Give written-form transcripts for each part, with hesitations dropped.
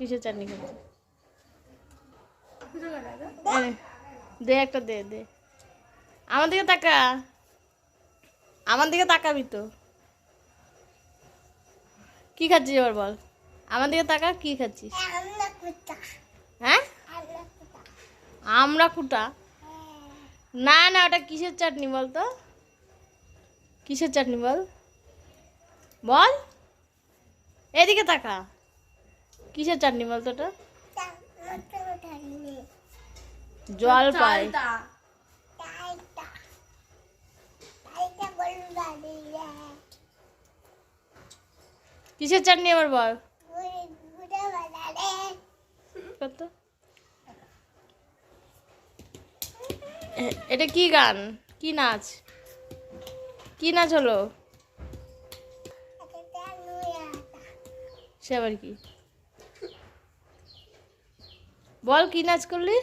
কিসের চাটনি খাচ্ছিস? দে একটা দে দে, আমার দিকে তাকা, আমার দিকে তাকাবি তো। কি খাচ্ছিস এবার বল, আমার দিকে তাকা, কি খাচ্ছিস? হ্যাঁ, আমরা কুটা? না না, ওটা কিসের চাটনি বল তো, কিসের চাটনি বল, বল, এদিকে তাকা, কিসের চাটনি বল তো ওটা? জল পাই। কিসের চাটনি আবার বল কত? এটা কি গান, কি নাচ, কি নাচ হলো? সে আবার কি বল, কি নাচ করলি?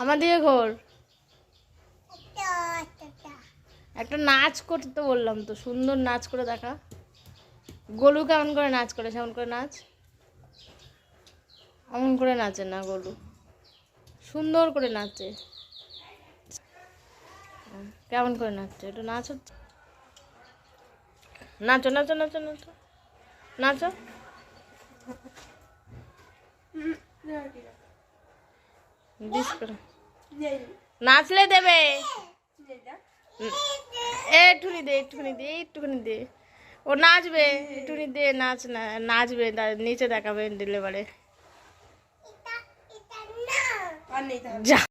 আমাদের ঘর একটা নাচ করতে তো বললাম তো, সুন্দর নাচ করে দেখা। গোলু কেমন করে নাচ করে, সেমন করে নাচ। এমন করে নাচে না গোলু, সুন্দর করে নাচে। কেমন করে নাচছে, এটা নাচ হচ্ছে? নাচো নাচো নাচো নাচো নাচো। নাচলে দেবে, একটুখানি দে, একটুখানি দে, একটুখানি দে, ও নাচবে, একটুখানি দে, নাচ না, নাচবে, নিচে দেখাবে দিলে বারে। যা।